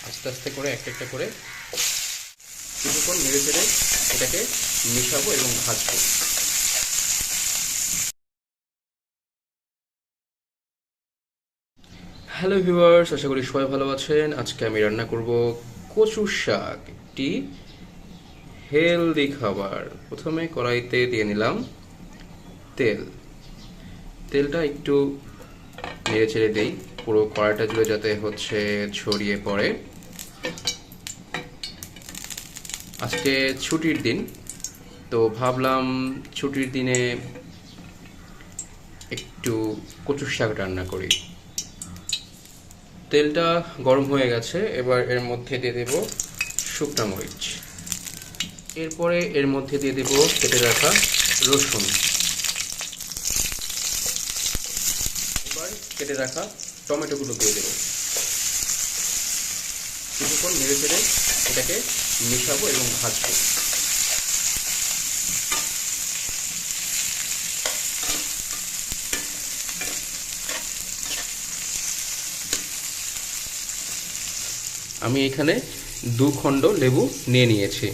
আস্তে আস্তে করে একটা একটা করে কিছুক্ষণ নেড়ে চেড়ে এটাকে মেশাবো এবং ভাজবো। হ্যালো ভিউয়ার্স, আশা করি সবাই ভালো আছেন। আজকে আমি রান্না করব কচুর শাক, একটি হেলদি খাবার। প্রথমে কড়াইতে দিয়ে নিলাম তেল। তেলটা একটু নেড়ে চেড়ে দিই, পুরো কড়াইটা জুড়ে যাতে ছড়িয়ে পড়ে। আজকে ছুটির দিন, তো ভাবলাম ছুটির দিনে একটু কচুর শাক রান্না করি। তেলটা গরম হয়ে গেছে, এবার এর মধ্যে দিয়ে দেব শুকনো মরিচ। এরপরে এর মধ্যে দিয়ে দেব কেটে রাখা রসুন। এবার কেটে রাখা টমেটোগুলো দিয়ে দেব। কিছুক্ষণ নেড়ে চেড়ে এটাকে মেশাবো এবং ভাজবো। আমি এখানে 2 খণ্ড লেবু নিয়ে নিয়েছি।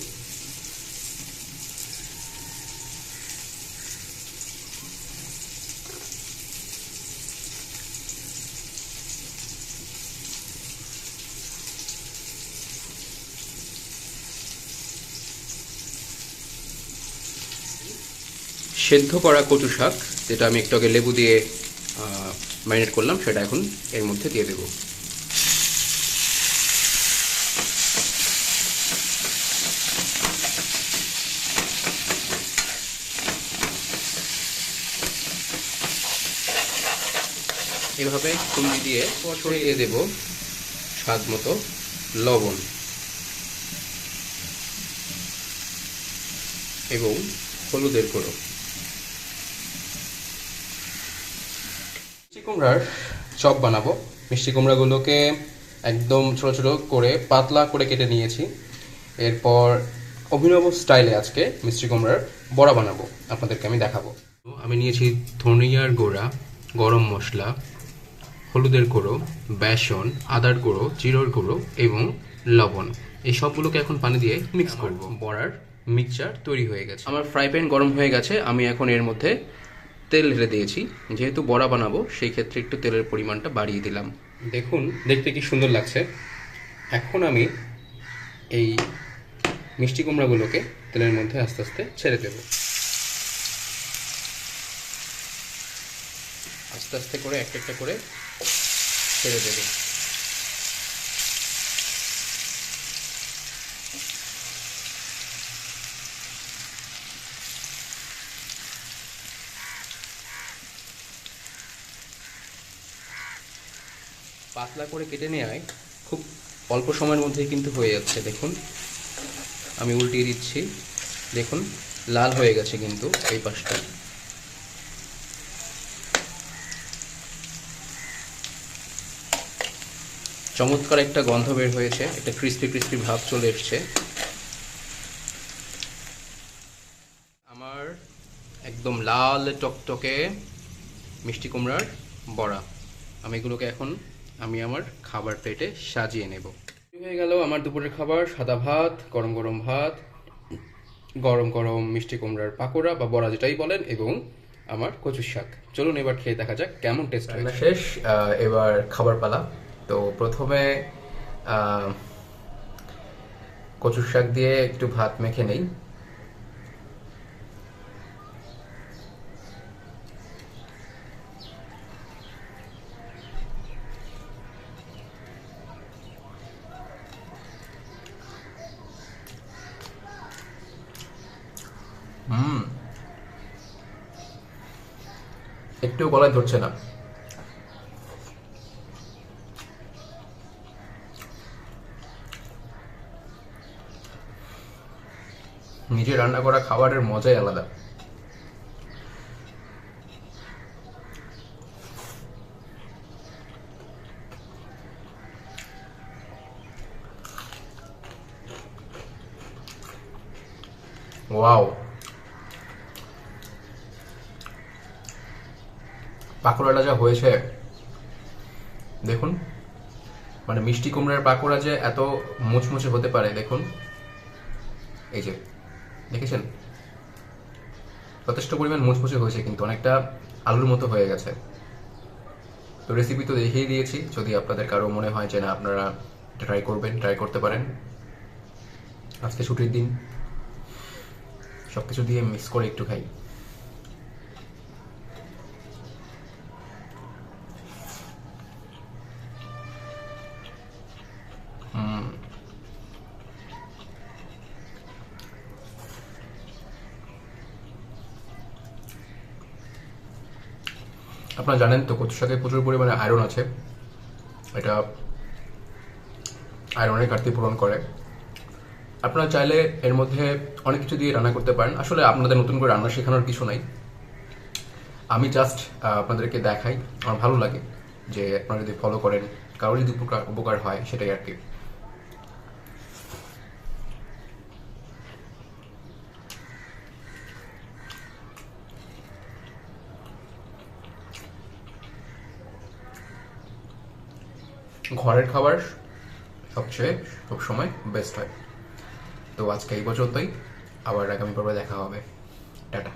সেদ্ধ করা কচু শাক, যেটা আমি একটু আগে লেবু দিয়ে ম্যারিনেট করলাম, সেটা এখন এর মধ্যে দিয়ে দেব। এভাবে খুন্তি দিয়ে ছড়িয়ে দেব স্বাদ মতো লবণ এবং হলুদের গুঁড়ো। মিষ্টি কুমড়ার চপ বানাবো। মিষ্টি কুমড়াগুলোকে একদম ছোট ছোট করে পাতলা করে কেটে নিয়েছি। এরপর অভিনব স্টাইলে আজকে মিষ্টি কুমড়ার বড়া বানাবো, আপনাদেরকে আমি দেখাবো। আমি নিয়েছি ধনিয়ার গুঁড়া, গরম মশলা, হলুদের গুঁড়ো, বেসন, আদার গুঁড়ো, জিরার গুঁড়ো এবং লবণ। এই সবগুলোকে এখন পানি দিয়ে মিক্স করব। বড়ার মিক্সচার তৈরি হয়ে গেছে। আমার ফ্রাই প্যান গরম হয়ে গেছে। আমি এখন এর মধ্যে তেল ঢেলে দিয়েছি। যেহেতু বড়া বানাবো, সেই ক্ষেত্রে একটু তেলের পরিমাণটা বাড়িয়ে দিলাম। দেখুন দেখতে কি সুন্দর লাগছে। এখন আমি এই মিষ্টি কুমড়াগুলোকে তেলের মধ্যে আস্তে আস্তে ছেড়ে দেব। আস্তে আস্তে করে একটা একটা করে ছেড়ে দেব। পাতলা করে কেটে নেওয়ায় খুব অল্প সময়ের মধ্যেই কিন্তু হয়ে যাচ্ছে। দেখুন আমি উল্টিয়ে দিচ্ছি, দেখুন লাল হয়ে গেছে কিন্তু এই পাশটা। চমৎকার একটা গন্ধ বের হয়েছে, একটা ক্রিস্পি ক্রিস্পি ভাব চলে এসছে। আমার একদম লাল টকটকে মিষ্টি কুমড়ার বড়া। আমি এগুলোকে এখন আমার খাবার প্লেটে সাজিয়ে নেব। হয়ে গেল আমার দুপুরের খাবার, সাদা ভাত, গরম গরম ভাত, গরম গরম মিষ্টি কুমড়ার পাকোড়া বা বড়া যেটাই বলেন, এবং আমার কচুর শাক। চলুন এবার খেয়ে দেখা যাক কেমন টেস্ট হয়েছে। শেষ, এবার খাবার পালা। তো প্রথমে কচুর শাক দিয়ে একটু ভাত মেখে নেই। একটু গলায় ধরছে না। নিজে রান্না করা খাবারের মজাই আলাদা। ওয়াও, পাকোড়াটা যা হয়েছে দেখুন। মানে মিষ্টি কুমড়ার পাকোড়া যে এত মুচমুচে হতে পারে দেখুন, এই যে দেখেছেন যথেষ্ট পরিমাণ মুচমুচে হয়েছে, কিন্তু অনেকটা আলুর মতো হয়ে গেছে। তো রেসিপি তো দেখিয়ে দিয়েছি, যদি আপনাদের কারো মনে হয় যে না আপনারা এটা ট্রাই করবেন, ট্রাই করতে পারেন। আজকে ছুটির দিন, সবকিছু দিয়ে মিক্স করে একটু খাই। আপনারা জানেন তো কচু শাকে প্রচুর পরিমাণে আয়রন আছে, এটা আয়রনের ঘাটতি পূরণ করে। আপনারা চাইলে এর মধ্যে অনেক কিছু দিয়ে রান্না করতে পারেন। আসলে আপনাদের নতুন করে রান্না শেখানোর কিছু নাই, আমি জাস্ট আপনাদেরকে দেখাই, আমার ভালো লাগে যে আপনারা যদি ফলো করেন, কারোর যদি উপকার হয় সেটাই আর কি। ঘরের খাবার সবচেয়ে সবসময় বেস্ট হয়। তো আজকে এই পর্যন্তই, আবার আগামী পর্বে দেখা হবে। টাটা।